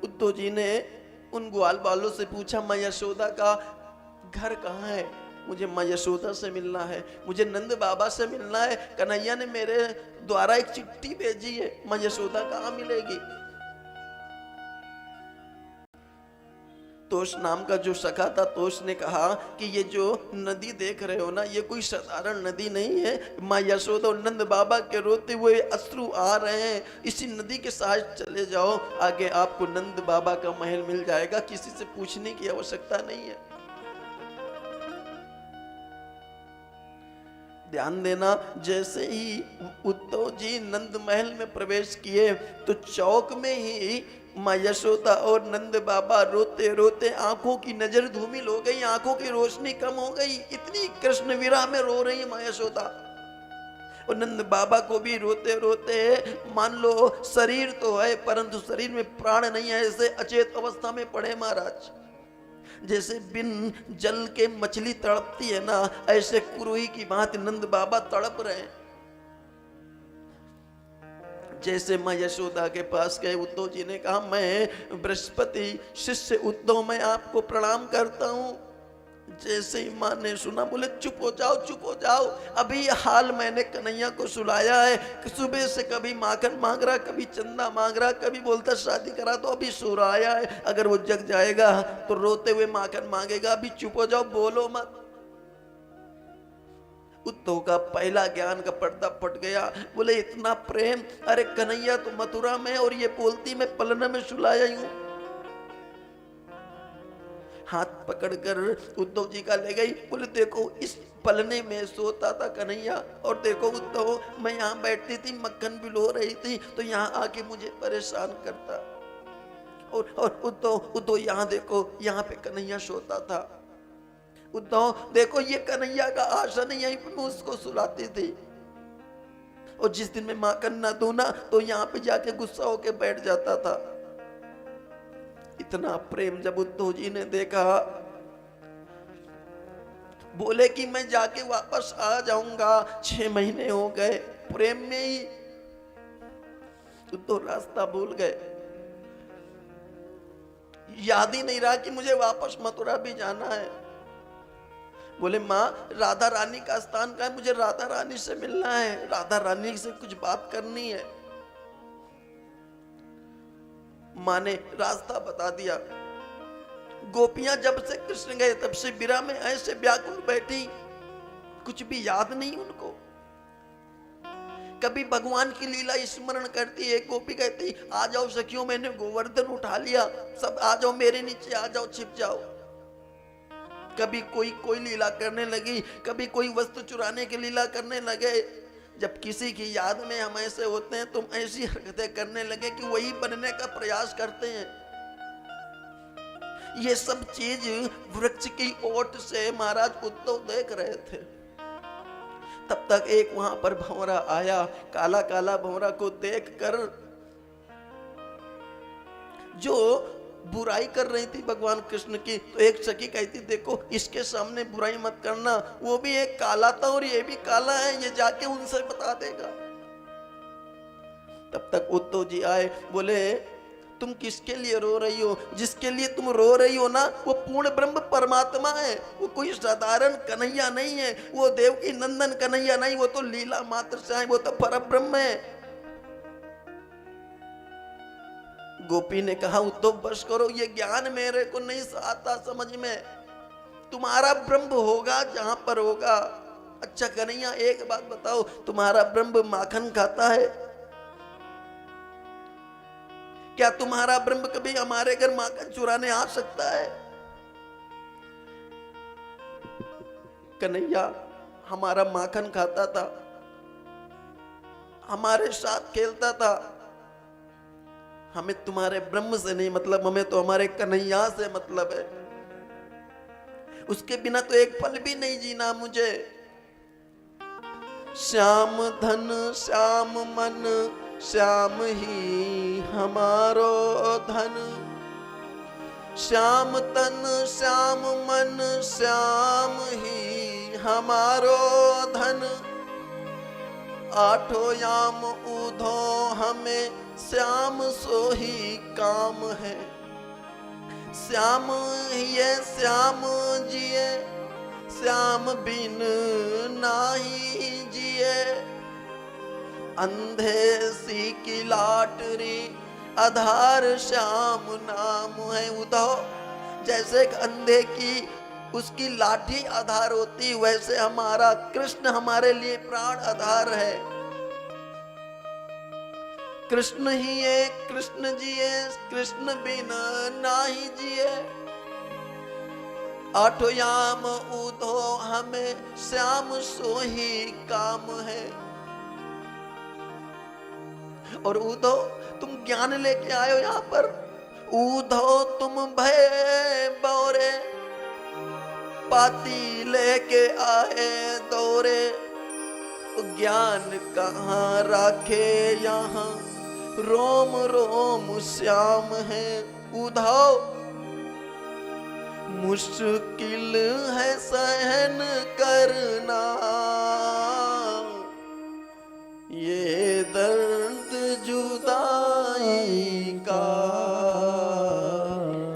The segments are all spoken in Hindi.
उद्धव जी ने उन ग्वाल बालों से पूछा, माँ यशोदा का घर कहाँ है? मुझे माँ यशोदा से मिलना है, मुझे नंद बाबा से मिलना है। कन्हैया ने मेरे द्वारा एक चिट्ठी भेजी है, माँ यशोदा कहाँ मिलेगी? तोष नाम का जो सखा था, तोष ने कहा कि ये जो नदी देख रहे हो ना, ये कोई साधारण नदी नहीं है। माँ यशोदा और नंद बाबा के रोते हुए अश्रु आ रहे हैं। इसी नदी के साथ चले जाओ, आगे आपको नंद बाबा का महल मिल जाएगा, किसी से पूछने की आवश्यकता नहीं है। ध्यान देना, जैसे ही उद्धव जी नंद महल में प्रवेश किए तो चौक में ही माँ यशोदा और नंद बाबा रोते रोते आंखों की नजर धूमिल हो गई, आंखों की रोशनी कम हो गई। इतनी कृष्ण विरह में रो रही है माँ यशोदा। और नंद बाबा को भी रोते रोते, मान लो शरीर तो है परंतु शरीर में प्राण नहीं है, ऐसे अचेत अवस्था में पड़े महाराज। जैसे बिन जल के मछली तड़पती है ना, ऐसे कुरुई की भांति नंद बाबा तड़प रहे हैं। जैसे माँ यशोदा के पास गए, उद्धव जी ने कहा, मैं बृहस्पति शिष्य उद्धव, मैं आपको प्रणाम करता हूं। जैसे ही माँ ने सुना, बोले चुप हो जाओ, चुप हो जाओ। अभी ये हाल मैंने कन्हैया को सुनाया है कि सुबह से कभी माखन मांग रहा, कभी चंदा मांग रहा, कभी बोलता शादी करा, तो अभी सो रहा है। अगर वो जग जाएगा तो रोते हुए माखन मांगेगा। अभी चुप हो जाओ, बोलो मत। उद्धव का पहला ज्ञान का पर्दा फट गया। बोले इतना प्रेम, अरे कन्हैया तो मथुरा में, और ये बोलती मैं पलना में सुलाया हूं। हाथ पकड़कर उद्धव जी का ले गई। बोले देखो इस पलने में सोता था कन्हैया, और देखो उद्धव, मैं यहाँ बैठती थी, मक्खन भी लो रही थी, तो यहाँ आके मुझे परेशान करता। और उद्धव यहाँ देखो, यहाँ पे कन्हैया सोता था। उद्धव देखो, ये कन्हैया का आसन, यहीं पे मैं उसको सुलाती थी। और जिस दिन मैं माखन ना दूं ना, तो यहाँ पे जाके गुस्सा होके बैठ जाता था। इतना प्रेम जब उद्धव जी ने देखा, बोले कि मैं जाके वापस आ जाऊंगा। 6 महीने हो गए प्रेम में ही, उद्धव रास्ता भूल गए। याद ही नहीं रहा कि मुझे वापस मथुरा भी जाना है। बोले माँ, राधा रानी का स्थान कहाँ है? मुझे राधा रानी से मिलना है, राधा रानी से कुछ बात करनी है। माँ ने रास्ता बता दिया। गोपियां जब से कृष्ण गए तब से विरह में ऐसे व्याकुल बैठी, कुछ भी याद नहीं उनको। कभी भगवान की लीला स्मरण करती। एक गोपी कहती, आ जाओ सखियों, मैंने गोवर्धन उठा लिया, सब आ जाओ मेरे नीचे, आ जाओ, छिप जाओ। कभी कोई लीला करने लगी, कभी कोई वस्तु चुराने की लीला करने लगे। जब किसी की याद में हम ऐसे होते हैं, तुम ऐसी हरकतें करने लगे कि वही बनने का प्रयास करते हैं। ये सब चीज वृक्ष की ओट से महाराज उद्धव देख रहे थे। तब तक एक वहां पर भंवरा आया। काला काला भंवरा को देखकर जो बुराई कर रही थी भगवान कृष्ण की, तो एक सखी कहती, देखो इसके सामने बुराई मत करना, वो भी एक काला था और ये भी काला है, ये जाके उनसे बता देगा। तब तक उद्धव जी आए। बोले तुम किसके लिए रो रही हो? जिसके लिए तुम रो रही हो ना, वो पूर्ण ब्रह्म परमात्मा है। वो कोई साधारण कन्हैया नहीं है, वो देवकी नंदन कन्हैया नहीं, वो तो लीला मात्र से है, वो तो परब्रह्म है। गोपी ने कहा, उद्धव बस करो, ये ज्ञान मेरे को नहीं आता समझ में। तुम्हारा ब्रह्म होगा जहां पर होगा। अच्छा कन्हैया एक बात बताओ, तुम्हारा ब्रह्म माखन खाता है? क्या तुम्हारा ब्रह्म कभी हमारे घर माखन चुराने आ सकता है? कन्हैया हमारा माखन खाता था, हमारे साथ खेलता था। हमें तुम्हारे ब्रह्म से नहीं मतलब, हमें तो हमारे कन्हैया से मतलब है। उसके बिना तो एक पल भी नहीं जीना मुझे। श्याम धन श्याम मन श्याम ही हमारो धन, श्याम तन श्याम मन श्याम ही हमारो धन। आठों याम ऊधो हमें श्याम सोही नाम है। श्याम ये श्याम जिए, श्याम बिन नाही जिए। अंधे सी की लाटरी आधार श्याम नाम है। उद्धव, जैसे एक अंधे की उसकी लाठी आधार होती, वैसे हमारा कृष्ण हमारे लिए प्राण आधार है। कृष्ण ही है, कृष्ण जिए, कृष्ण बिना नाही जिए। आठो याम उधो हमें श्याम सो ही काम है। और उधो तुम ज्ञान लेके आए हो यहाँ पर। उधो तुम भय बौरे, पाती लेके आए दौरे। ज्ञान कहाँ राखे यहाँ, रोम रोम श्याम है। उद्धव, मुश्किल है सहन करना ये दर्द जुदाई का।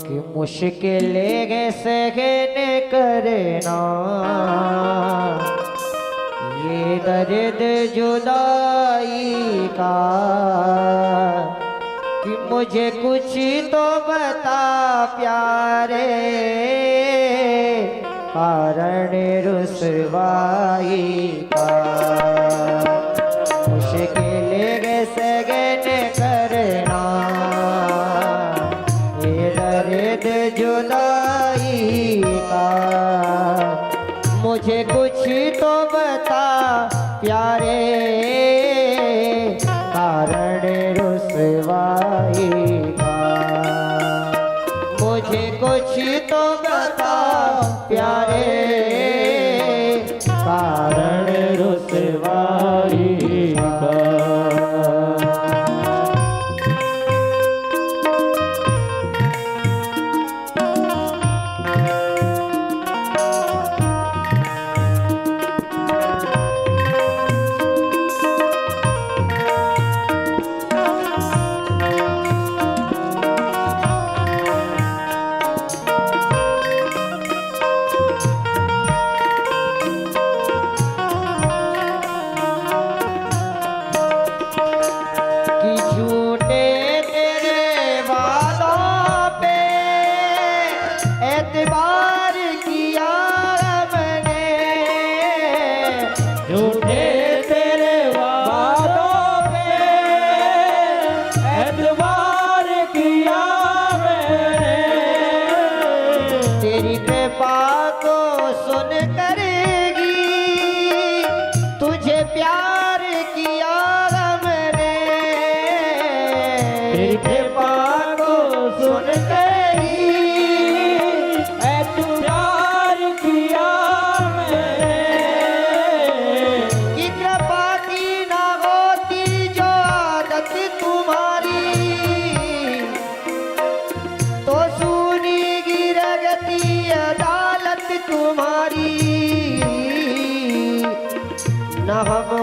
कि मुश्किल है सहन करना ये दर्द जुदाई का। कि मुझे कुछ तो बता प्यारे, कारण रुसवाई का। मुश्किल है सहन करना ये दर्द जुदाई का। मुझे कुछ तो बता प्यारे, कारण रुसवाई का। मुझे कुछ तो बता प्यारे, कारण रुसवाई का।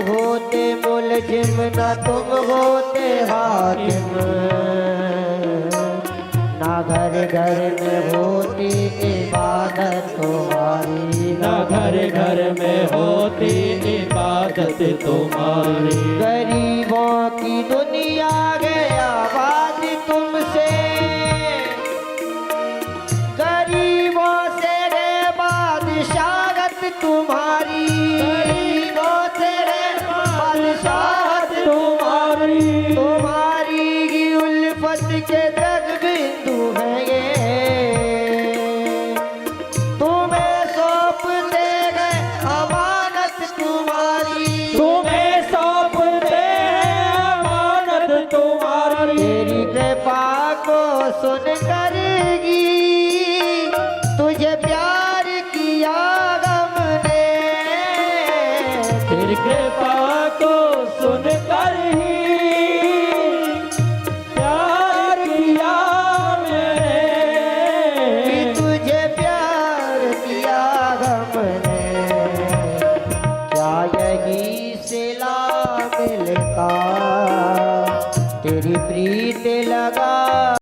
होते मुलजिम न तुम होते हाकिम, ना घर घर में होती इबादत तुम्हारी, ना घर घर में होती इबादत तुम्हारी। गरीबों की दुनिया गया बात तुमसे, गरीबों से रे बादशाहत तुम्हारी, गरीबों से रे बादशाहत तुम्हारी, तुम्हारी की उल्फत के तक बिंदु है ये, तुम्हें सौंप दे गए अमानत तुम्हारी, तुम्हें सौंप दे अमानत तुम्हारी। तेरी कृपा को सुन करेगी तुझे प्यार किया गम ने, तेरी कृपा को सुन कर ही प्यार किया मैंने, कि तुझे प्यार किया गम ने। क्या यही सिला मिलता तेरी प्रीत लगा